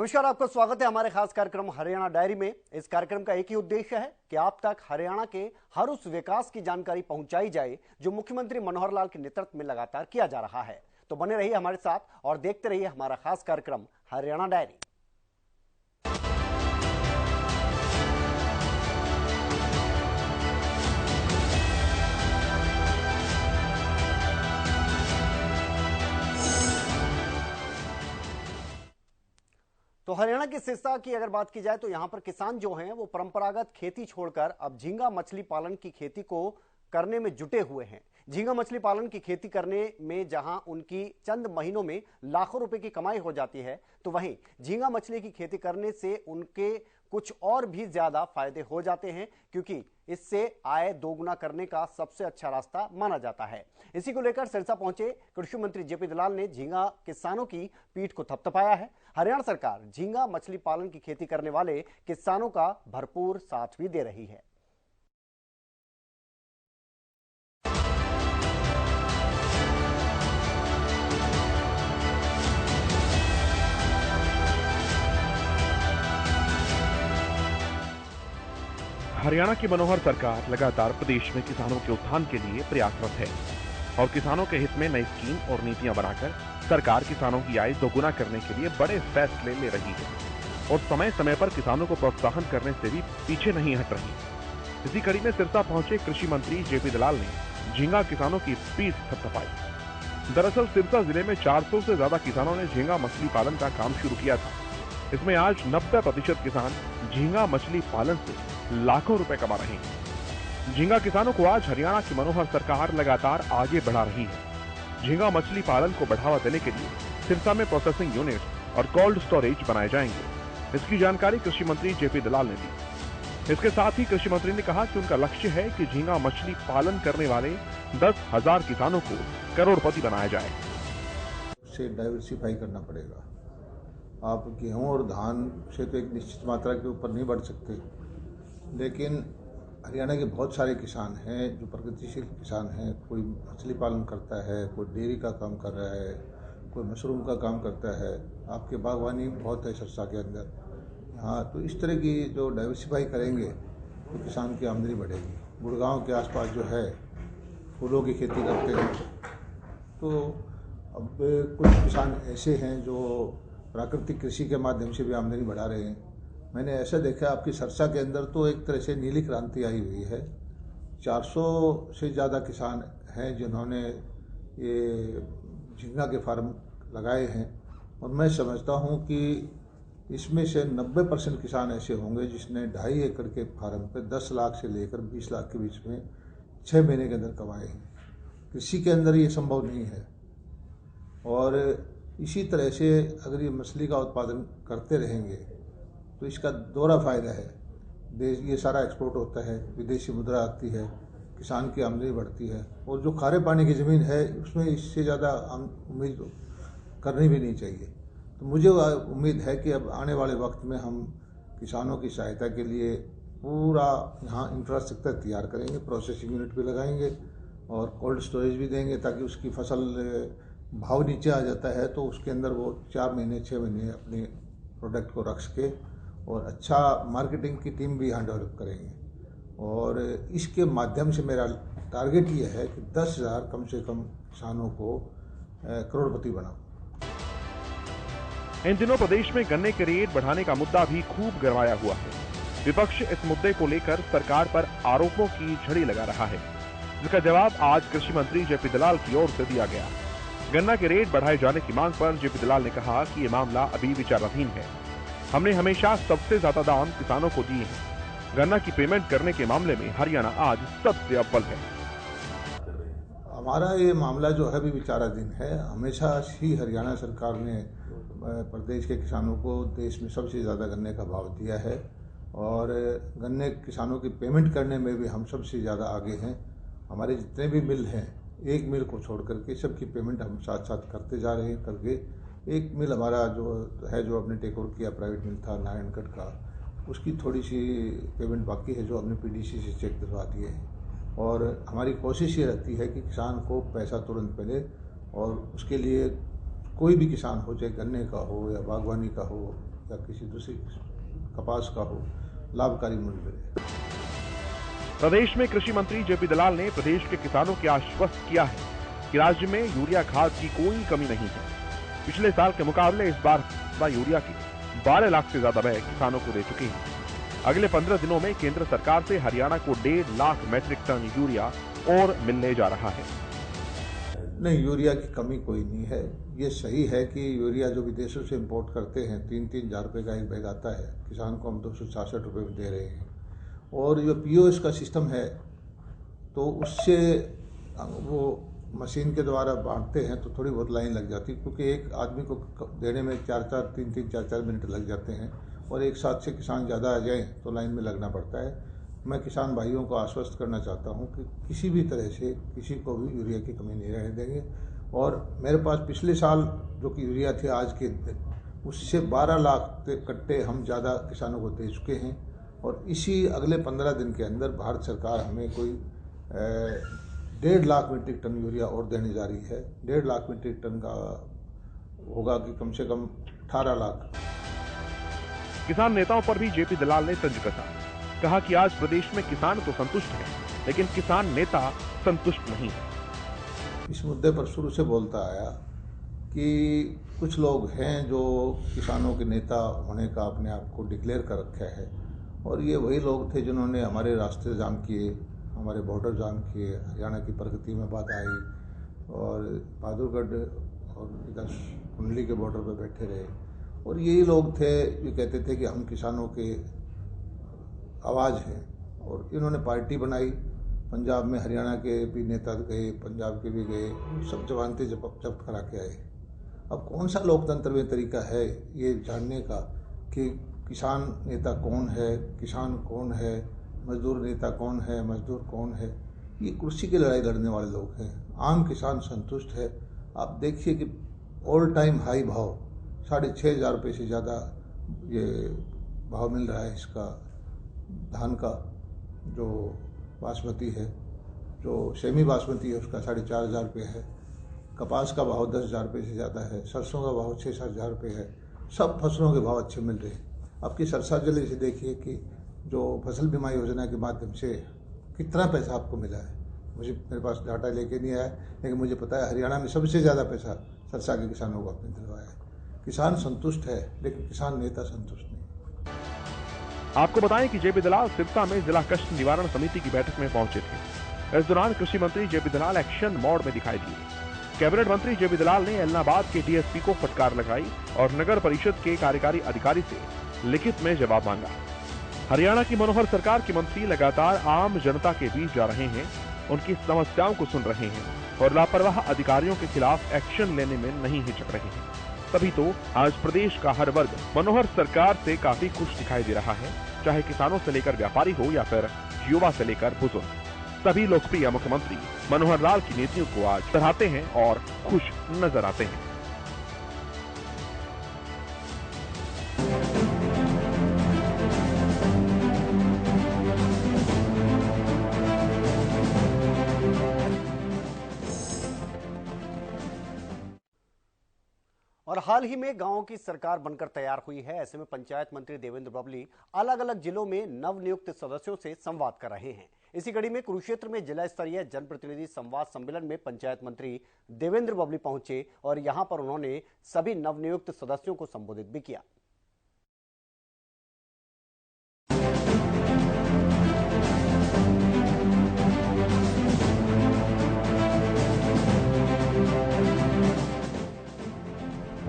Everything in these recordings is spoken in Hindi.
नमस्कार, आपका स्वागत है हमारे खास कार्यक्रम हरियाणा डायरी में। इस कार्यक्रम का एक ही उद्देश्य है कि आप तक हरियाणा के हर उस विकास की जानकारी पहुंचाई जाए जो मुख्यमंत्री मनोहर लाल के नेतृत्व में लगातार किया जा रहा है। तो बने रहिए हमारे साथ और देखते रहिए हमारा खास कार्यक्रम हरियाणा डायरी। तो हरियाणा की सिरसा की अगर बात की जाए तो यहां पर किसान जो हैं वो परंपरागत खेती छोड़कर अब झींगा मछली पालन की खेती को करने में जुटे हुए हैं। झींगा मछली पालन की खेती करने में जहां उनकी चंद महीनों में लाखों रुपए की कमाई हो जाती है, तो वहीं झींगा मछली की खेती करने से उनके कुछ और भी ज्यादा फायदे हो जाते हैं, क्योंकि इससे आय दोगुना करने का सबसे अच्छा रास्ता माना जाता है। इसी को लेकर सिरसा पहुंचे कृषि मंत्री जेपी दलाल ने झींगा किसानों की पीठ को थपथपाया है। हरियाणा सरकार झींगा मछली पालन की खेती करने वाले किसानों का भरपूर साथ भी दे रही है। हरियाणा की मनोहर सरकार लगातार प्रदेश में किसानों के उत्थान के लिए प्रयासरत है और किसानों के हित में नई स्कीम और नीतियां बनाकर सरकार किसानों की आय दोगुना करने के लिए बड़े फैसले ले रही है और समय समय पर किसानों को प्रोत्साहन करने से भी पीछे नहीं हट रही। इसी कड़ी में सिरसा पहुंचे कृषि मंत्री जेपी दलाल ने झींगा किसानों की पीठ थपथपाई। दरअसल सिरसा जिले में 400 से ज्यादा किसानों ने झींगा मछली पालन का काम शुरू किया था। इसमें आज 90% किसान झींगा मछली पालन से लाखों रुपए कमा रहे हैं। झींगा किसानों को आज हरियाणा की मनोहर सरकार लगातार आगे बढ़ा रही है। झींगा मछली पालन को बढ़ावा देने के लिए सिरसा में प्रोसेसिंग यूनिट और कोल्ड स्टोरेज बनाए जाएंगे। इसकी जानकारी कृषि मंत्री जेपी दलाल ने दी। इसके साथ ही कृषि मंत्री ने कहा कि उनका लक्ष्य है कि झींगा मछली पालन करने वाले 10,000 किसानों को करोड़पति बनाया जाए। से डाइवर्सिफाई करना पड़ेगा। आप गेहूं और धान से तो एक निश्चित मात्रा के ऊपर नहीं बढ़ सकते, लेकिन हरियाणा के बहुत सारे किसान हैं जो प्रगतिशील किसान हैं। कोई मछली पालन करता है, कोई डेयरी का काम कर रहा है, कोई मशरूम का काम करता है। आपके बागवानी बहुत है सिरसा के अंदर। हाँ, तो इस तरह की जो डाइवर्सिफाई करेंगे तो किसान की आमदनी बढ़ेगी। गुड़गांव के आसपास जो है फूलों की खेती करते हैं, तो अब कुछ किसान ऐसे हैं जो प्राकृतिक कृषि के माध्यम से भी आमदनी बढ़ा रहे हैं। मैंने ऐसा देखा आपकी सिरसा के अंदर तो एक तरह से नीली क्रांति आई हुई है। 400 से ज़्यादा किसान हैं जिन्होंने ये झींगा के फार्म लगाए हैं, और मैं समझता हूँ कि इसमें से 90% किसान ऐसे होंगे जिसने 2.5 एकड़ के फार्म पे 10 लाख से लेकर 20 लाख के बीच में 6 महीने के अंदर कमाए हैं। कृषि के अंदर ये संभव नहीं है। और इसी तरह से अगर ये मछली का उत्पादन करते रहेंगे तो इसका दोहरा फायदा है। देश ये सारा एक्सपोर्ट होता है, विदेशी मुद्रा आती है, किसान की आमदनी बढ़ती है, और जो खारे पानी की ज़मीन है उसमें इससे ज़्यादा उम्मीद करनी भी नहीं चाहिए। तो मुझे उम्मीद है कि अब आने वाले वक्त में हम किसानों की सहायता के लिए पूरा यहाँ इंफ्रास्ट्रक्चर तैयार करेंगे, प्रोसेसिंग यूनिट भी लगाएंगे और कोल्ड स्टोरेज भी देंगे, ताकि उसकी फसल भाव नीचे आ जाता है तो उसके अंदर वो 4 महीने 6 महीने अपने प्रोडक्ट को रख के, और अच्छा मार्केटिंग की टीम भी यहाँ डेवलप करेंगे। और इसके माध्यम से मेरा टारगेट ये है कि 10,000 कम से कम किसानों को करोड़पति बनाऊं। इन दिनों प्रदेश में गन्ने के रेट बढ़ाने का मुद्दा भी खूब गरमाया हुआ है। विपक्ष इस मुद्दे को लेकर सरकार पर आरोपों की झड़ी लगा रहा है, जिसका जवाब आज कृषि मंत्री जेपी दलाल की ओर से दिया गया। गन्ना के रेट बढ़ाए जाने की मांग पर जेपी दलाल ने कहा कि ये मामला अभी विचाराधीन है। हमने हमेशा सबसे ज्यादा दाम किसानों को दिए हैं। गन्ना की पेमेंट करने के मामले में हरियाणा आज सबसे अव्वल है। हमारा ये मामला जो है अभी विचाराधीन है। हमेशा ही हरियाणा सरकार ने प्रदेश के किसानों को देश में सबसे ज़्यादा गन्ने का भाव दिया है, और गन्ने किसानों की पेमेंट करने में भी हम सबसे ज़्यादा आगे हैं। हमारे जितने भी मिल हैं, एक मिल को छोड़ करके सबकी पेमेंट हम साथ साथ करते जा रहे हैं। करके एक मिल हमारा जो है, जो अपने टेक ओवर किया, प्राइवेट मिल था नारायणगढ़ का, उसकी थोड़ी सी पेमेंट बाकी है जो हमने पीडीसी से चेक दिलवा दिए हैं। और हमारी कोशिश ये रहती है कि किसान को पैसा तुरंत मिले, और उसके लिए कोई भी किसान हो, चाहे गन्ने का हो या बागवानी का हो या किसी दूसरी कपास का हो, लाभकारी मूल्य मिले। प्रदेश में कृषि मंत्री जेपी दलाल ने प्रदेश के किसानों को आश्वस्त किया है कि राज्य में यूरिया खाद की कोई कमी नहीं है। पिछले साल के मुकाबले इस बार यूरिया की 12 लाख से ज्यादा बैग किसानों को दे चुके हैं। अगले 15 दिनों में केंद्र सरकार से हरियाणा को 1.5 लाख मैट्रिक टन यूरिया और मिलने जा रहा है। नहीं, यूरिया की कमी कोई नहीं है। ये सही है कि यूरिया जो विदेशों से इंपोर्ट करते हैं 3-3 हज़ार रुपये का एक बैग आता है, किसान को हम 266 रुपये में दे रहे हैं। और जो पीओएस का सिस्टम है तो उससे वो मशीन के द्वारा बांटते हैं तो थोड़ी बहुत लाइन लग जाती है, क्योंकि एक आदमी को देने में 4-4 मिनट लग जाते हैं और एक साथ से किसान ज़्यादा आ जाएं तो लाइन में लगना पड़ता है। मैं किसान भाइयों को आश्वस्त करना चाहता हूं कि किसी भी तरह से किसी को भी यूरिया की कमी नहीं रहने देंगे। और मेरे पास पिछले साल जो कि यूरिया थे आज के दिन, उससे 12 लाख कट्टे हम ज़्यादा किसानों को दे चुके हैं। और इसी अगले 15 दिन के अंदर भारत सरकार हमें कोई 1.5 लाख मीट्रिक टन यूरिया और देने जा रही है। 1.5 लाख मीट्रिक टन का होगा कि कम से कम 18 लाख। किसान नेताओं पर भी जेपी दलाल ने तंज कसा। कहा कि आज प्रदेश में किसान तो संतुष्ट है, लेकिन किसान नेता संतुष्ट नहीं है। इस मुद्दे पर शुरू से बोलता आया कि कुछ लोग हैं जो किसानों के नेता होने का अपने आप को डिक्लेयर कर रखा है, और ये वही लोग थे जिन्होंने हमारे रास्ते जाम किए, हमारे बॉर्डर जाम किए, हरियाणा की प्रगति में बात आई और बहादुरगढ़ और इधर कुंडली के बॉर्डर पर बैठे रहे। और यही लोग थे जो कहते थे कि हम किसानों के आवाज़ हैं, और इन्होंने पार्टी बनाई। पंजाब में हरियाणा के भी नेता गए, पंजाब के भी गए, सब जमानतें जब्त करा के आए। अब कौन सा लोकतंत्र में तरीका है ये जानने का कि किसान नेता कौन है, किसान कौन है, मजदूर नेता कौन है, मजदूर कौन है? ये कुर्सी की लड़ाई लड़ने वाले लोग हैं। आम किसान संतुष्ट है। आप देखिए कि ऑल टाइम हाई भाव 6,500 रुपये से ज़्यादा ये भाव मिल रहा है इसका। धान का जो बासमती है, जो सेमी बासमती है, उसका 4,500 रुपये है। कपास का भाव 10,000 रुपये से ज़्यादा है। सरसों का भाव 6-7 हज़ार रुपये है। सब फसलों के भाव अच्छे मिल रहे हैं। आपकी सरसा जिले से देखिए कि जो फसल बीमा योजना के माध्यम से कितना पैसा आपको मिला है। मेरे पास डाटा लेके नहीं आया, लेकिन मुझे पता है हरियाणा में सबसे ज़्यादा पैसा सरसा के किसानों को आपने दिलवाया है। किसान संतुष्ट है, लेकिन किसान नेता संतुष्ट नहीं। आपको बताएं कि जेपी दलाल सिरसा में जिला कष्ट निवारण समिति की बैठक में पहुंचे थे। इस दौरान कृषि मंत्री जेपी दलाल एक्शन मोड में दिखाई दिए। कैबिनेट मंत्री जेपी दलाल ने एलनाबाद के डीएसपी को फटकार लगाई और नगर परिषद के कार्यकारी अधिकारी से लिखित में जवाब मांगा। हरियाणा की मनोहर सरकार के मंत्री लगातार आम जनता के बीच जा रहे हैं, उनकी समस्याओं को सुन रहे हैं और लापरवाह अधिकारियों के खिलाफ एक्शन लेने में नहीं हिचक रहे हैं। तभी तो आज प्रदेश का हर वर्ग मनोहर सरकार से काफी खुश दिखाई दे रहा है, चाहे किसानों से लेकर व्यापारी हो या फिर युवा से लेकर बुजुर्ग। सभी लोकप्रिय मुख्यमंत्री मनोहर लाल की नीतियों को आज सराहते हैं और खुश नजर आते हैं। और हाल ही में गांवों की सरकार बनकर तैयार हुई है। ऐसे में पंचायत मंत्री देवेंद्र बबली अलग अलग जिलों में नवनियुक्त सदस्यों से संवाद कर रहे हैं। इसी कड़ी में कुरुक्षेत्र में जिला स्तरीय जनप्रतिनिधि संवाद सम्मेलन में पंचायत मंत्री देवेंद्र बबली पहुंचे और यहां पर उन्होंने सभी नवनियुक्त सदस्यों को संबोधित भी किया।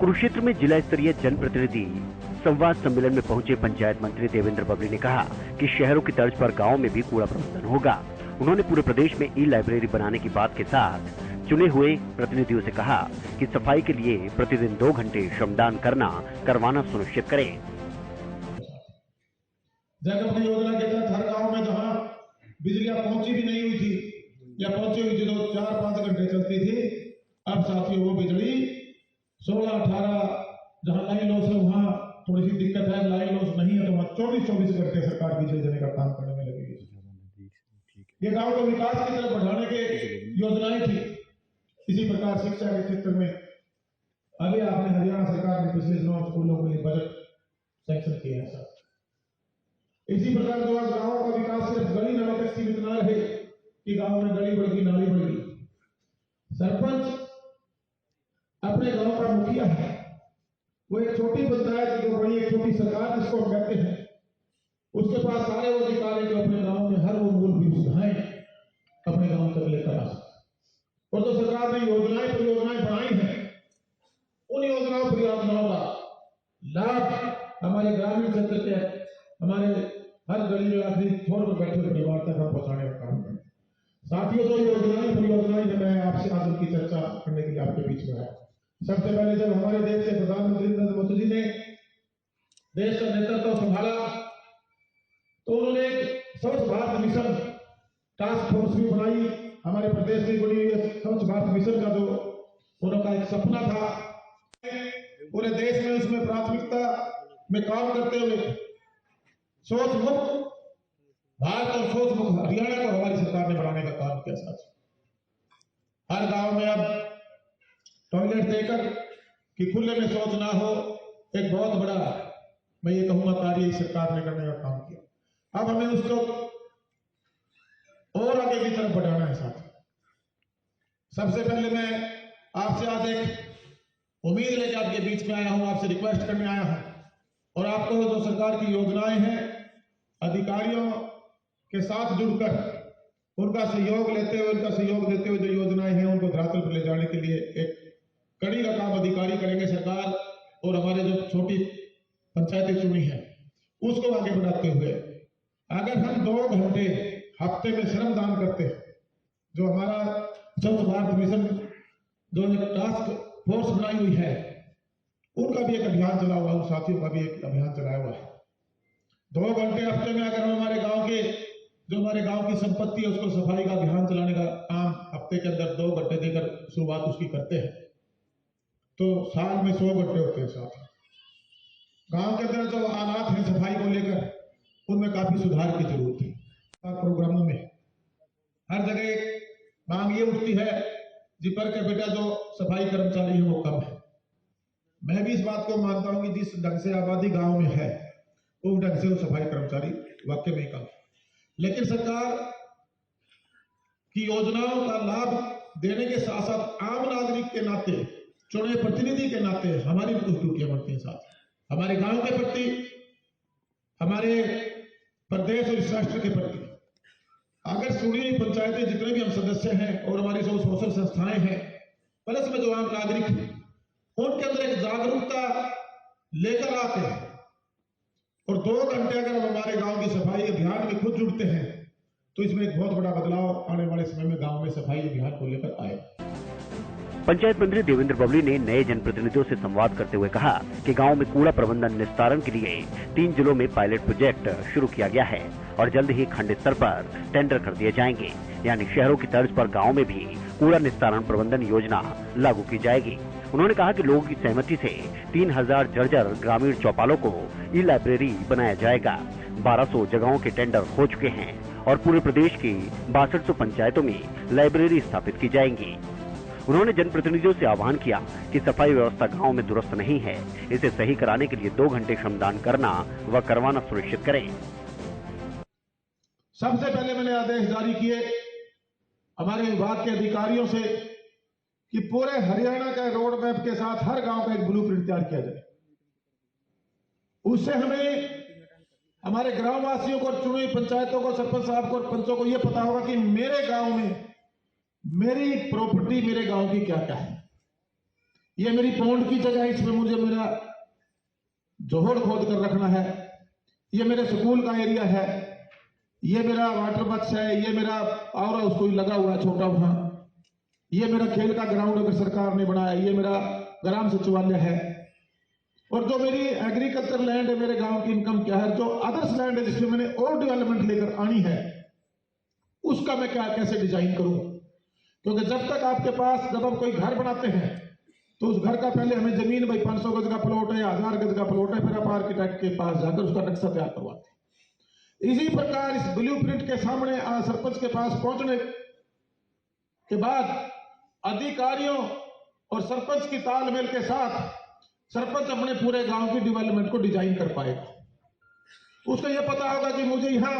कुरुक्षेत्र में जिला स्तरीय जनप्रतिनिधि संवाद सम्मेलन में पहुंचे पंचायत मंत्री देवेंद्र बबली ने कहा कि शहरों की तर्ज पर गांव में भी कूड़ा प्रबंधन होगा। उन्होंने पूरे प्रदेश में ई लाइब्रेरी बनाने की बात के साथ चुने हुए प्रतिनिधियों से कहा कि सफाई के लिए प्रतिदिन 2 घंटे श्रमदान करवाना सुनिश्चित करें। जन अपनी योजना के तहत हर गाँव में जहाँ बिजलियां पहुंची भी नहीं हुई थी या पहुंची हुई थी तो 4-5 घंटे चलती थी, अब साथियों वो बिजली 16-18 जहाँ लाइन लॉस है वहाँ थोड़ी सी दिक्कत है, लाइन लॉस नहीं है तो वहाँ 24-24 घंटे सरकार बिजली देने का काम करने में लगेगी। ये गांव को विकास की तरफ बढ़ाने के योजनाएं थी। इसी प्रकार शिक्षा के क्षेत्र में अभी आपने हरियाणा सरकार ने पिछले दिनों स्कूलों के लिए बजट सैंक्शन किए हैं सर। इसी प्रकार जो आज गाँव का विकास सिर्फ गली नाली तक सीमित न रहे कि गाँव में गली बढ़ गई, नाली बढ़ गई। सरपंच अपने गांव का मुखिया है, वो एक छोटी पंचायत जो बड़ी एक छोटी सरकार जिसको हम कहते हैं, उसके पास सारे वो अधिकार है जो अपने गांव में हर वो मूलभूत सुविधाएं अपने गांव तक लेकर आ सकते। और जो सरकार ने योजनाएं परियोजनाएं बनाई हैं, उन योजनाओं परियोजनाओं का लाभ हमारे ग्रामीण क्षेत्र के हमारे हर गली में आखिरी छोर पर बैठे परिवार तक हम पहुंचाने का काम करें। साथियों, जो योजनाएं परियोजनाएं मैं आपसे आज उनकी चर्चा करने के लिए आपके बीच में आया। सबसे पहले जब हमारे देश के प्रधानमंत्री नरेंद्र मोदी जी ने देश का नेतृत्व संभाला तो उन्होंने एक स्वच्छ भारत मिशन टास्क फोर्स भी बनाई। हमारे प्रदेश में बनी हुई स्वच्छ भारत मिशन का जो उनका एक सपना था, पूरे देश में उसमें प्राथमिकता में काम करते हुए शौच मुक्त भारत और शौच मुक्त हरियाणा को हमारी सरकार ने बनाने का काम किया। साथ हर गांव में अब टॉयलेट देकर कि खुले में शौच ना हो, एक बहुत बड़ा मैं ये कहूंगा कार्य इस सरकार ने करने का काम किया। अब हमें उसको और आगे की तरफ बढ़ाना है। साथ सबसे पहले मैं आपसे आज एक उम्मीद लेकर आपके बीच में आया हूं, आपसे रिक्वेस्ट करने आया हूं, और आपको जो सरकार की योजनाएं हैं अधिकारियों के साथ जुड़कर उनका सहयोग लेते हुए, उनका सहयोग देते हुए जो योजनाएं हैं उनको धरातल पर ले जाने के लिए एक कड़ी का काम अधिकारी करेंगे सरकार, और हमारे जो छोटी पंचायतें चुनी है उसको आगे बढ़ाते हुए अगर हम 2 घंटे हफ्ते में श्रमदान करते हैं, जो हमारा स्वच्छ भारत मिशन जो टास्क फोर्स बनाई हुई है उनका भी एक अभियान चला हुआ है, उन साथियों का भी एक अभियान चलाया हुआ है। 2 घंटे हफ्ते में अगर हम हमारे गांव के जो हमारे गांव की संपत्ति है उसको सफाई का अभियान चलाने का काम हफ्ते के अंदर 2 घंटे देकर शुरुआत उसकी करते हैं तो साल में 100 घंटे होते हैं। साथ गांव के अंदर जो हालात हैं सफाई को लेकर उनमें काफी सुधार की जरूरत है। प्रोग्रामों में हर जगह मांग ये उठती है जी पर कैपिटा जो सफाई कर्मचारी है वो कम है। मैं भी इस बात को मानता हूं कि जिस ढंग से आबादी गांव में है उस ढंग से वो सफाई कर्मचारी वाकई में कम है, लेकिन सरकार की योजनाओं का लाभ देने के साथ साथ आम नागरिक के नाते, चुने प्रतिनिधि के नाते हमारी भी कुछ ड्यूटियां बनती हैं। साथ हमारे गांव के प्रति, हमारे प्रदेश और इस राष्ट्र के प्रति अगर सुनी हुई पंचायतें जितने भी हम सदस्य हैं और हमारी जो सोशल संस्थाएं हैं प्लस में जो आम नागरिक हैं उनके अंदर एक जागरूकता लेकर आते हैं और 2 घंटे अगर हम हमारे गांव की सफाई अभियान में खुद जुड़ते हैं तो इसमें एक बहुत बड़ा बदलाव आने वाले समय में गांव में सफाई अभियान को लेकर आएगा। पंचायत मंत्री देवेंद्र बबली ने नए जनप्रतिनिधियों से संवाद करते हुए कहा कि गांव में कूड़ा प्रबंधन निस्तारण के लिए 3 जिलों में पायलट प्रोजेक्ट शुरू किया गया है और जल्द ही खंड स्तर पर टेंडर कर दिए जाएंगे, यानी शहरों की तर्ज पर गांव में भी कूड़ा निस्तारण प्रबंधन योजना लागू की जाएगी। उन्होंने कहा कि लोगों की सहमति से 3000 जर्जर ग्रामीण चौपालों को ई लाइब्रेरी बनाया जाएगा। 1200 जगहों के टेंडर हो चुके हैं और पूरे प्रदेश की 6200 पंचायतों में लाइब्रेरी स्थापित की जाएंगी। उन्होंने जनप्रतिनिधियों से आह्वान किया कि सफाई व्यवस्था गांव में दुरुस्त नहीं है, इसे सही कराने के लिए 2 घंटे श्रमदान करना व करवाना सुनिश्चित करें। सबसे पहले मैंने आदेश जारी किए हमारे विभाग के अधिकारियों से कि पूरे हरियाणा का रोड मैप के साथ हर गांव का एक ब्लूप्रिंट तैयार किया जाए। उससे हमें हमारे ग्रामवासियों को, चुनी पंचायतों को, सरपंच साहब को और पंचों को यह पता होगा कि मेरे गांव में मेरी प्रॉपर्टी मेरे गांव की क्या क्या है। ये मेरी पौंड की जगह है, इसमें मुझे मेरा जोहड़ खोद कर रखना है। ये मेरे स्कूल का एरिया है, ये मेरा वाटर बक्स है, ये मेरा और उसको लगा हुआ है छोटा वहां, ये मेरा खेल का ग्राउंड अगर सरकार ने बनाया, ये मेरा ग्राम सचिवालय है। और जो मेरी एग्रीकल्चर लैंड है, मेरे गांव की इनकम क्या है, जो अदर्स लैंड है जिसमें मैंने और डेवलपमेंट लेकर आनी है, उसका मैं क्या कैसे डिजाइन करूं। क्योंकि जब तक आपके पास, जब हम कोई घर बनाते हैं तो उस घर का पहले हमें जमीन, भाई 500 गज का प्लॉट है, 1000 गज का प्लॉट है, फिर आप आर्किटेक्ट के पास जाकर उसका नक्शा तैयार करवाते हैं। इसी प्रकार इस ब्लूप्रिंट के सामने सरपंच के पास पहुंचने के बाद अधिकारियों और सरपंच की तालमेल के साथ सरपंच अपने पूरे गांव की डेवलपमेंट को डिजाइन कर पाएगा। उसको यह पता होगा कि मुझे यहाँ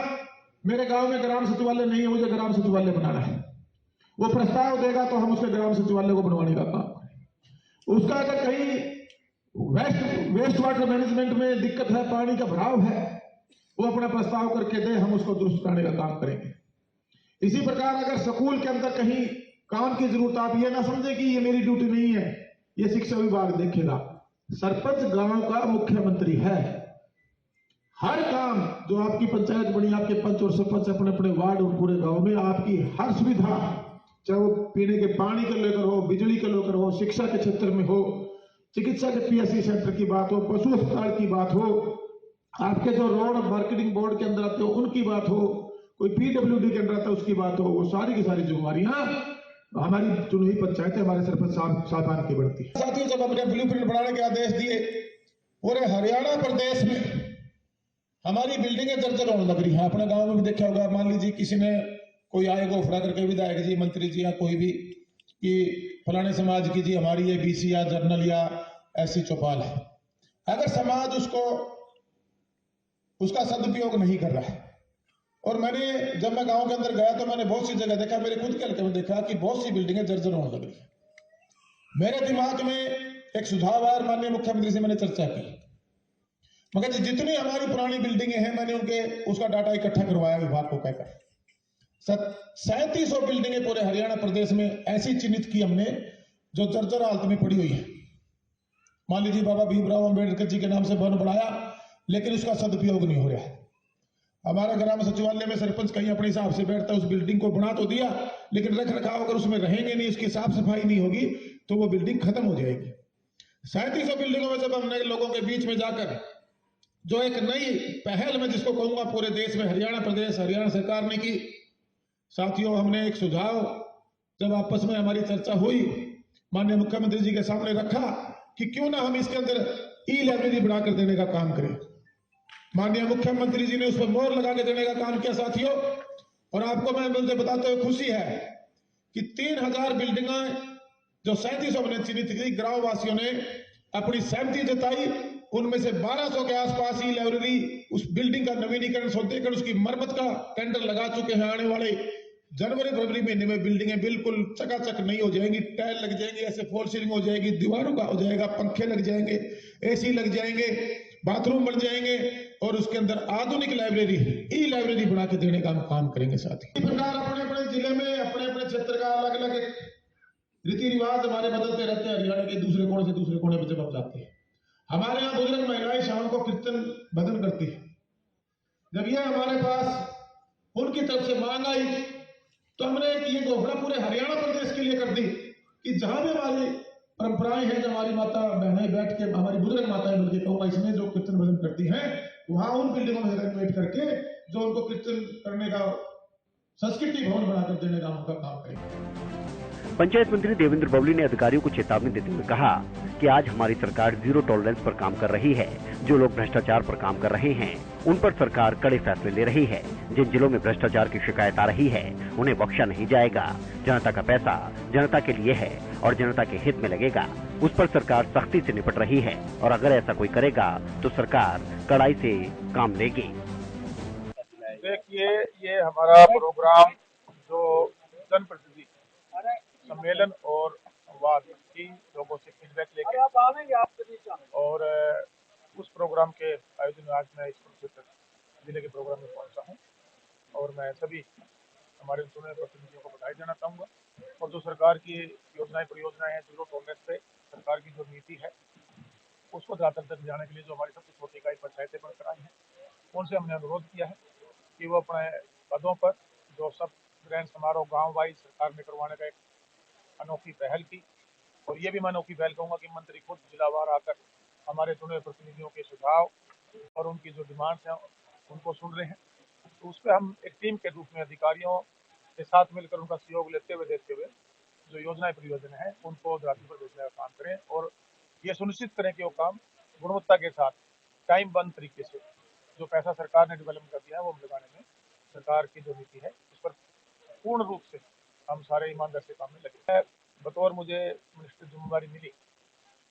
मेरे गांव में ग्राम सचिवालय नहीं है, मुझे ग्राम सचिवालय बनाना है। वो प्रस्ताव देगा तो हम उसके ग्राम सचिवालय को बनवाने का काम करें। उसका अगर कहीं वेस्ट वाटर मैनेजमेंट में दिक्कत है, पानी का भराव है, वो अपना प्रस्ताव करके दे, हम उसको दुरुस्त करने का काम करेंगे। इसी प्रकार अगर स्कूल के अंदर कहीं काम की जरूरत, आप ये ना समझे कि ये मेरी ड्यूटी नहीं है, ये शिक्षा विभाग देखेगा। सरपंच गांव का मुख्यमंत्री है। हर काम जो आपकी पंचायत बनी, आपके पंच और सरपंच अपने अपने वार्ड और पूरे गांव में आपकी हर सुविधा, चाहे वो पीने के पानी के लेकर हो, बिजली के लेकर हो, शिक्षा के क्षेत्र में हो, चिकित्सा के पीएससी सेंटर की बात हो, पशु अस्पताल की बात हो, आपके जो रोड मार्केटिंग बोर्ड के अंदर आते हो उनकी बात हो, कोई पीडब्ल्यूडी के अंदर आता है उसकी बात हो, वो सारी की सारी जिम्मेवारियां हमारी चुनी हुई पंचायतें, हमारे सरपंच साहबान की बढ़ती है। साथियों, जब अपने ब्लूप्रिंट बनाने के आदेश दिए, पूरे हरियाणा प्रदेश में हमारी बिल्डिंगें जर्जर होने लग रही हैं। अपने गांव में भी देखा होगा, मान लीजिए किसी ने कोई आएगा उफड़ा करके, विधायक जी, मंत्री जी या कोई भी, कि फलाने समाज की जी हमारी ये बीसी या जर्नल या ऐसी चौपाल है। अगर समाज उसका सदुपयोग नहीं कर रहा है, और मैंने जब मैं गांव के अंदर गया तो मैंने बहुत सी जगह देखा, मेरे खुद के हल्के में देखा कि बहुत सी बिल्डिंगें जर्जर होने लग रही है। मेरे दिमाग में एक सुझाव आया, माननीय मुख्यमंत्री से मैंने चर्चा की, मगर जितनी हमारी पुरानी बिल्डिंगें हैं मैंने उसका डाटा इकट्ठा करवाया विभाग को कहकर। 3700 बिल्डिंगें पूरे हरियाणा प्रदेश में ऐसी चिन्हित की हमने जो जर्जर हालत में पड़ी हुई है। मान लीजिए बाबा भीमराव अंबेडकर जी के नाम से भवन बनाया, लेकिन उसका सदुपयोग नहीं हो रहा है। हमारा ग्राम सचिवालय में सरपंच कहीं अपने हिसाब से बैठता है, उस बिल्डिंग को बना तो दिया, लेकिन रख रखाव अगर उसमें रहेंगे नहीं, उसकी साफ सफाई नहीं होगी तो वो बिल्डिंग खत्म हो जाएगी। 3700 बिल्डिंगों में जब हमने लोगों के बीच में जाकर जो एक नई पहल, मैं जिसको कहूंगा पूरे देश में हरियाणा प्रदेश, हरियाणा सरकार ने की। साथियों, हमने एक सुझाव जब आपस में हमारी चर्चा हुई, माननीय मुख्यमंत्री जी के सामने रखा कि क्यों ना हम इसके अंदर ई लाइब्रेरी बनाकर देने का काम करें। माननीय मुख्यमंत्री जी ने उस पर मोहर लगा के देने का काम किया साथियों। और आपको मैं मुझे बताते हुए खुशी है कि 3000 बिल्डिंगें जो 3700 ने चिन्हित की, ग्राम वासियों ने अपनी सहमति जताई। उनमें से 1200 के आसपास ही लाइब्रेरी उस बिल्डिंग का नवीनीकरण सौदेकर उसकी मरम्मत का टेंडर लगा चुके हैं। आने वाले जनवरी फरवरी महीने में बिल्डिंगें बिल्कुल चकाचक नई हो जाएंगी, टाइल लग जाएंगी, ऐसे फॉल सीलिंग हो जाएगी, दीवारों का हो जाएगा, पंखे लग जाएंगे, एसी लग जाएंगे, बाथरूम बन जाएंगे, और उसके अंदर आधुनिक लाइब्रेरी, ई लाइब्रेरी बना के देने का हम काम करेंगे। साथी इस प्रकार अपने अपने जिले में, अपने अपने क्षेत्र का अलग अलग रीति रिवाज हमारे बदलते रहते हैं। हरियाणा के दूसरे कोने से दूसरे कोने पर जब हम जाते हैं, हमारे यहाँ बुजुर्ग महिलाएं शाम को कीर्तन भजन करती है। जब ये हमारे पास उनकी तरफ से मांग आई तो हमने ये घोषणा पूरे हरियाणा प्रदेश के लिए कर दी कि जहां भी हमारी परंपराएं हैं, जो हमारी माता बहनें बैठ के, हमारी बुजुर्ग माताएं बल्कि कहूंगा इसमें, जो कीर्तन भजन करती हैं, वहां उन बिल्डिंगों में रेनोवेट करके जो उनको कीर्तन करने का संस्कृति भवन बनाकर देने का उनका काम करेंगे। पंचायत मंत्री देवेंद्र बबली ने अधिकारियों को चेतावनी देते हुए कहा कि आज हमारी सरकार जीरो टॉलरेंस पर काम कर रही है। जो लोग भ्रष्टाचार पर काम कर रहे हैं, उन पर सरकार कड़े फैसले ले रही है। जिन जिलों में भ्रष्टाचार की शिकायत आ रही है, उन्हें बख्शा नहीं जाएगा। जनता का पैसा जनता के लिए है और जनता के हित में लगेगा, उस पर सरकार सख्ती से निपट रही है, और अगर ऐसा कोई करेगा तो सरकार कड़ाई से काम लेगी। देखिए, ये हमारा प्रोग्राम जो जनप्रतिनिधि सम्मेलन और संवाद की लोगों से फीडबैक लेके, और उस प्रोग्राम के आयोजन में आज मैं इस कुरुक्षेत्र जिले के प्रोग्राम में पहुंचा हूं, और मैं सभी हमारे चुने प्रतिनिधियों को बधाई देना चाहूँगा। और जो सरकार की योजनाएं परियोजनाएं हैं, जीरो टॉलरेंस पे सरकार की जो नीति है उसको धरातल तक जाने के लिए जो हमारी सबसे छोटी इकाई पंचायतें बनकर आई हैं, उनसे हमने अनुरोध किया है कि वो अपने पदों पर जो सब ग्रहण समारोह गांव वाइज सरकार ने करवाने का एक अनोखी पहल की, और ये भी मैं अनोखी पहल कहूँगा कि मंत्री खुद जिलावार आकर हमारे चुने प्रतिनिधियों के सुझाव और उनकी जो डिमांड्स हैं उनको सुन रहे हैं। तो उस पर हम एक टीम के रूप में अधिकारियों के साथ मिलकर उनका सहयोग लेते हुए देखते हुए जो योजनाएं परियोजना है उनको धरातल पर भेजने का काम करें, और ये सुनिश्चित करें कि वो काम गुणवत्ता के साथ टाइम बंद तरीके से जो पैसा सरकार ने डेवलपमेंट कर दिया है वो लगाने में सरकार की जो नीति है उस पर पूर्ण रूप से हम सारे ईमानदार से काम में लगे हैं। बतौर मुझे मिनिस्टर जिम्मेदारी मिली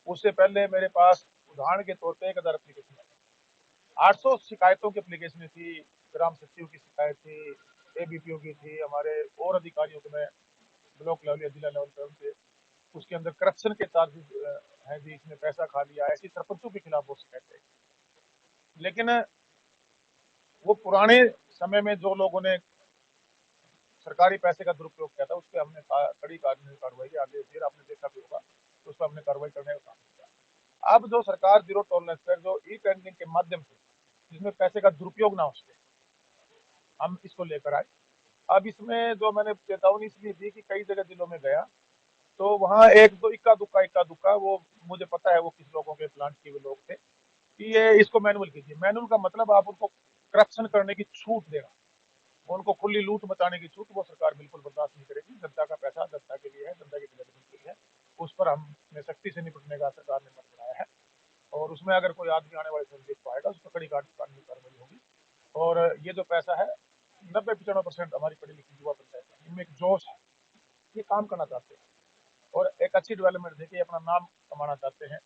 उससे पहले मेरे पास उदाहरण के तौर पे 1000 एप्लीकेशन है, 800 शिकायतों की एप्लीकेशन थी, ग्राम सचिव की शिकायत थी, एबीपीओ की थी, हमारे और अधिकारियों को मैं ब्लॉक लेवल या जिला लेवल पर उनसे उसके अंदर करप्शन के चार्जेस हैं जी, इसने पैसा खा लिया, ऐसी सरपंचों के खिलाफ वो शिकायत है। लेकिन वो पुराने समय में जो लोगों ने सरकारी पैसे का दुरुपयोग किया था उस पर हमने कड़ी कानूनी कार्रवाई आदेश दिए, आपने देखा भी होगा, तो उस पर हमने कार्रवाई करने का काम किया। अब जो सरकार जीरो टॉलरेंस पर जो ई टेंडरिंग के माध्यम से जिसमें पैसे का दुरुपयोग ना हो सके, हम इसको लेकर आए। अब इसमें जो मैंने चेतावनी इसलिए दी कि कई जगह जिलों में गया तो वहाँ एक दो इक्का दुक्का वो मुझे पता है वो किस लोगों के प्लांट के वो लोग थे कि ये इसको मैनुअल कीजिए। मैनुअल का मतलब आप उनको करप्शन करने की छूट देना, उनको खुली लूट मचाने की छूट वो सरकार बिल्कुल बर्दाश्त नहीं करेगी। जनता का पैसा जनता के लिए है, जनता की डेवलपमेंट के लिए है, उस पर हमने सख्ती से निपटने का सरकार ने मन बनाया है। और उसमें अगर कोई आदमी आने वाले समय देख पाएगा उस पर कड़ी कानूनी कार्रवाई होगी। और ये जो पैसा है 90-95% हमारी पढ़ी लिखी युवा पंचायत है, इनमें एक जोश है, ये काम करना चाहते हैं और एक अच्छी डेवलपमेंट देके अपना नाम कमाना चाहते हैं।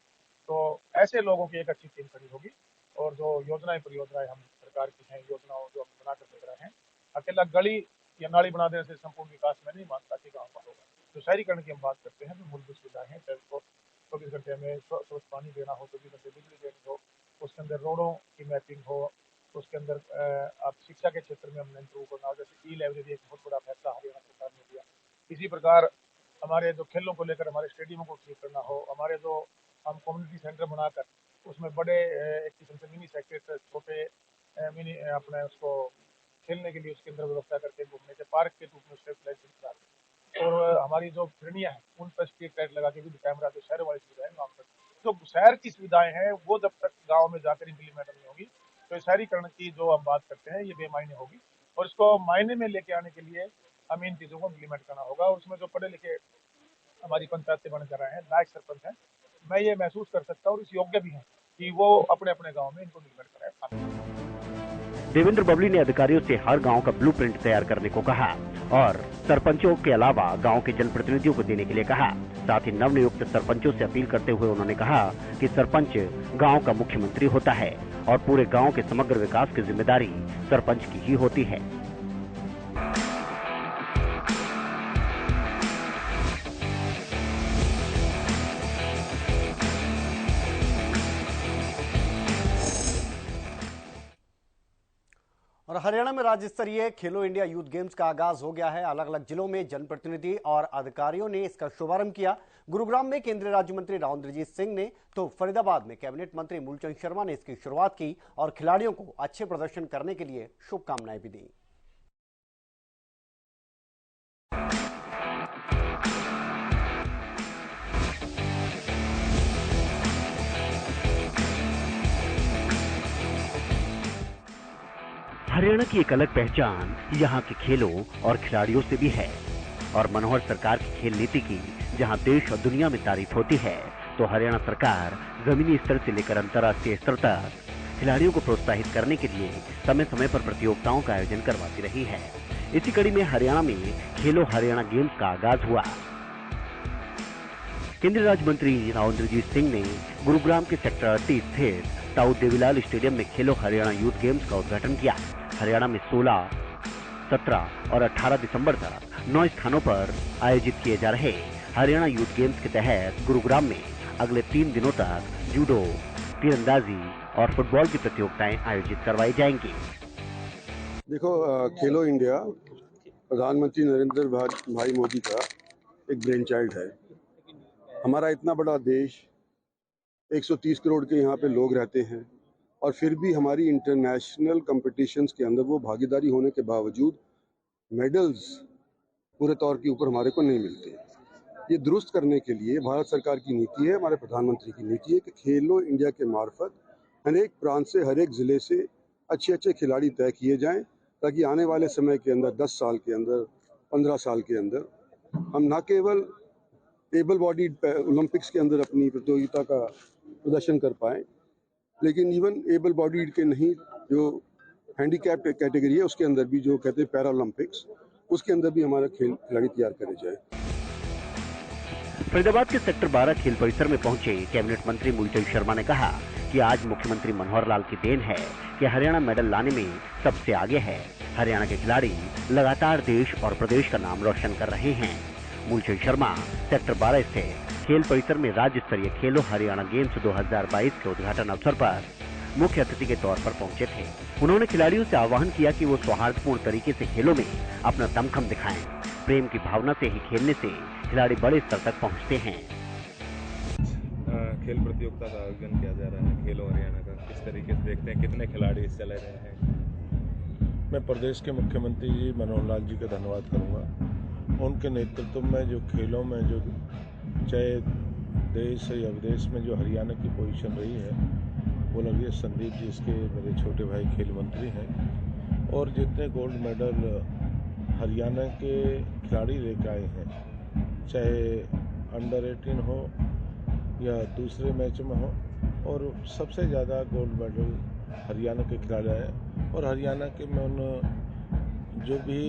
तो ऐसे लोगों की एक अच्छी टीम खड़ी होगी और जो योजनाएं परियोजनाएं हम सरकार की हैं, योजनाओं जो हम बना कर दे रहे हैं, अकेला गली या नाली बना देने से संपूर्ण विकास में नहीं मानता कि गाँव का होगा। जो शहरीकरण की हम बात करते हैं, जो मूलभूत सुविधाएं हैं, चाहे उसको 24 घंटे में स्वच्छ पानी देना हो, 24 घंटे बिजली देनी हो, उसके अंदर रोडों की मैपिंग हो, उसके अंदर आप शिक्षा के क्षेत्र में हमने इंप्रूव करना हो, जैसे ई लाइब्रेरी एक बहुत बड़ा फैसला हरियाणा सरकार ने दिया। इसी प्रकार हमारे जो खेलों को लेकर हमारे स्टेडियमों को ठीक करना हो, हमारे जो हम कम्युनिटी सेंटर बनाकर उसमें बड़े एक किस्म से मिनी सेक्रेट छोटे मिनी अपने उसको खेलने के लिए उसके अंदर व्यवस्था करके घूमने के पार्क के रूप में स्टेबलाइजेशन करा और हमारी जो फिरनियाँ हैं उन पर स्ट्रीट लाइट लगा के भी कैमरा जो शहर वाली सुविधाएं गाँव तक, जो शहर की सुविधाएं हैं वो जब तक गाँव में जाकर इम्प्लीमेंट नहीं होगी तो शहरीकरण की जो हम बात करते हैं ये बेमायने होगी। और इसको मायने में लेके आने के लिए हमें इन चीज़ों को इम्प्लीमेंट करना होगा। और उसमें जो पढ़े लिखे हमारी पंचायतें बन कर रहे हैं, लायक सरपंच हैं, मैं ये महसूस कर सकता हूँ और इस योग्य भी हैं कि वो अपने अपने गाँव में इनको इम्प्लीमेंट कराएं। देवेंद्र बबली ने अधिकारियों से हर गांव का ब्लूप्रिंट तैयार करने को कहा और सरपंचों के अलावा गांव के जनप्रतिनिधियों को देने के लिए कहा। साथ ही नवनियुक्त सरपंचों से अपील करते हुए उन्होंने कहा कि सरपंच गांव का मुख्यमंत्री होता है और पूरे गांव के समग्र विकास की जिम्मेदारी सरपंच की ही होती है। और हरियाणा में राज्य स्तरीय खेलो इंडिया यूथ गेम्स का आगाज हो गया है। अलग अलग जिलों में जनप्रतिनिधि और अधिकारियों ने इसका शुभारंभ किया। गुरुग्राम में केंद्रीय राज्य मंत्री राव इंद्रजीत सिंह ने तो फरीदाबाद में कैबिनेट मंत्री मूलचंद शर्मा ने इसकी शुरुआत की और खिलाड़ियों को अच्छे प्रदर्शन करने के लिए शुभकामनाएं भी दी। हरियाणा की एक अलग पहचान यहाँ के खेलों और खिलाड़ियों से भी है और मनोहर सरकार की खेल नीति की जहाँ देश और दुनिया में तारीफ होती है, तो हरियाणा सरकार जमीनी स्तर से लेकर अंतर्राष्ट्रीय स्तर तक खिलाड़ियों को प्रोत्साहित करने के लिए समय समय पर प्रतियोगिताओं का आयोजन करवाती रही है। इसी कड़ी में हरियाणा में खेलो हरियाणा गेम्स का आगाज हुआ। केंद्रीय राज्य मंत्री राव इंद्रजीत सिंह ने गुरुग्राम के सेक्टर 38 स्थित ताऊ देवीलाल स्टेडियम में खेलो हरियाणा यूथ गेम्स का उद्घाटन किया। हरियाणा में 16, 17 और 18 दिसंबर तक 9 स्थानों पर आयोजित किए जा रहे हरियाणा यूथ गेम्स के तहत गुरुग्राम में अगले 3 दिनों तक जूडो, तीरंदाजी और फुटबॉल की प्रतियोगिताएं आयोजित करवाई जाएंगी। देखो, खेलो इंडिया प्रधानमंत्री नरेंद्र भाई मोदी का एक ब्रेन चाइल्ड है। हमारा इतना बड़ा देश, 130 करोड़ के यहाँ पे लोग रहते हैं और फिर भी हमारी इंटरनेशनल कंपटीशंस के अंदर वो भागीदारी होने के बावजूद मेडल्स पूरे तौर के ऊपर हमारे को नहीं मिलते। ये दुरुस्त करने के लिए भारत सरकार की नीति है, हमारे प्रधानमंत्री की नीति है कि खेलो इंडिया के मार्फत हर एक प्रांत से, हर एक ज़िले से अच्छे अच्छे खिलाड़ी तय किए जाएं, ताकि आने वाले समय के अंदर 10 साल के अंदर, 15 साल के अंदर हम न केवल एबल बॉडीड ओलंपिक्स के अंदर अपनी प्रतियोगिता का प्रदर्शन कर पाएँ, लेकिन इवन एबल बॉडीड के नहीं, जो हैंडीकैप कैटेगरी है उसके अंदर भी, जो कहते हैं पैरा ओलंपिक्स, उसके अंदर भी हमारा खिलाड़ी तैयार करे जाए। फरीदाबाद के सेक्टर 12 खेल परिसर में पहुंचे कैबिनेट मंत्री मूलचंद शर्मा ने कहा कि आज मुख्यमंत्री मनोहर लाल की देन है कि हरियाणा मेडल लाने में सबसे आगे है। हरियाणा के खिलाड़ी लगातार देश और प्रदेश का नाम रोशन कर रहे हैं। मूलचंद शर्मा सेक्टर 12 स्थित खेल परिसर में राज्य स्तरीय खेलो हरियाणा गेम्स 2022 के उद्घाटन अवसर पर मुख्य अतिथि के तौर पर पहुंचे थे। उन्होंने खिलाड़ियों से आह्वान किया कि वो सौहार्दपूर्ण तरीके से खेलों में अपना दमखम दिखाएं। प्रेम की भावना से ही खेलने से खिलाड़ी बड़े स्तर तक पहुंचते हैं। खेल प्रतियोगिता का आयोजन किया जा रहा है खेलो हरियाणा का, किस तरीके से देखते हैं, कितने खिलाड़ी चले रहे हैं? मैं प्रदेश के मुख्यमंत्री जी मनोहर लाल जी का धन्यवाद करूंगा। उनके नेतृत्व में जो खेलों में जो चाहे देश या विदेश में जो हरियाणा की पोजीशन रही है, वो लगे संदीप जी इसके मेरे छोटे भाई खेल मंत्री हैं, और जितने गोल्ड मेडल हरियाणा के खिलाड़ी लेकर आए हैं, चाहे अंडर 18 हो या दूसरे मैच में हो, और सबसे ज़्यादा गोल्ड मेडल हरियाणा के खिलाड़ी आए। और हरियाणा के मैं उन जो भी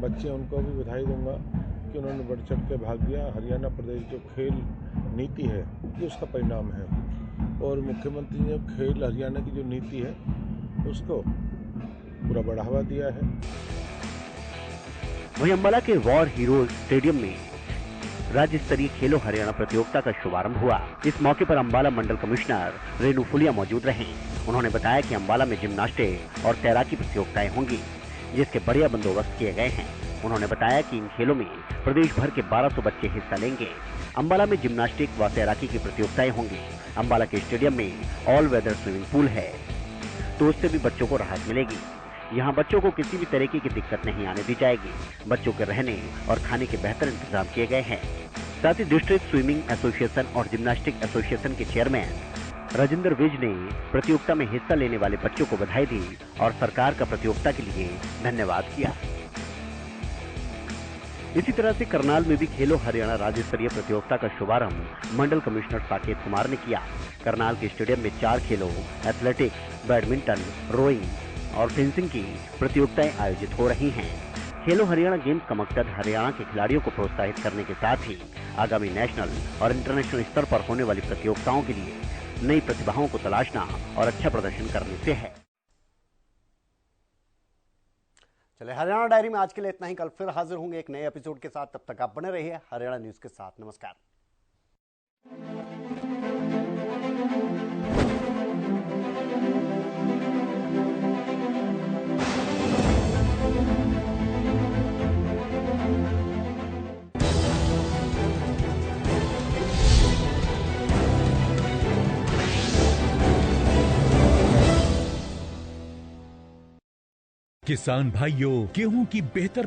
बच्चे उनको भी बधाई दूंगा कि उन्होंने बढ़ चढ़ के भाग लिया। हरियाणा प्रदेश जो खेल नीति है ये उसका परिणाम है, और मुख्यमंत्री ने खेल हरियाणा की जो नीति है उसको पूरा बढ़ावा दिया है। वहीं अंबाला के वॉर हीरो स्टेडियम में राज्य स्तरीय खेलो हरियाणा प्रतियोगिता का शुभारंभ हुआ। इस मौके पर अंबाला मंडल कमिश्नर रेणु फुलिया मौजूद रहे। उन्होंने बताया कि अंबाला में जिम्नास्टिक और तैराकी प्रतियोगिताएं होंगी, जिसके बढ़िया बंदोबस्त किए गए हैं। उन्होंने बताया कि इन खेलों में प्रदेश भर के 1200 बच्चे हिस्सा लेंगे। अंबाला में जिम्नास्टिक व तैराकी की प्रतियोगिताएं होंगी। अंबाला के स्टेडियम में ऑल वेदर स्विमिंग पूल है, तो उससे भी बच्चों को राहत मिलेगी। यहाँ बच्चों को किसी भी तरीके की दिक्कत नहीं आने दी जाएगी। बच्चों के रहने और खाने के बेहतर इंतजाम किए गए हैं। साथ ही डिस्ट्रिक्ट स्विमिंग एसोसिएशन और जिम्नास्टिक एसोसिएशन के चेयरमैन राजेंद्र विज ने प्रतियोगिता में हिस्सा लेने वाले बच्चों को बधाई दी और सरकार का प्रतियोगिता के लिए धन्यवाद किया। इसी तरह से करनाल में भी खेलो हरियाणा राज्य स्तरीय प्रतियोगिता का शुभारंभ मंडल कमिश्नर साकेत कुमार ने किया। करनाल के स्टेडियम में 4 खेलों एथलेटिक्स, बैडमिंटन, रोइंग और फेंसिंग की प्रतियोगिताएं आयोजित हो रही हैं। खेलो हरियाणा गेम्स का मकसद हरियाणा के खिलाड़ियों को प्रोत्साहित करने के साथ ही आगामी नेशनल और इंटरनेशनल स्तर पर होने वाली प्रतियोगिताओं के लिए नई प्रतिभाओं को तलाशना और अच्छा प्रदर्शन करने से है। चले, हरियाणा डायरी में आज के लिए इतना ही। कल फिर हाजिर होंगे एक नए एपिसोड के साथ। तब तक आप बने रहिए हरियाणा न्यूज के साथ। नमस्कार। किसान भाइयों, गेहूं की बेहतर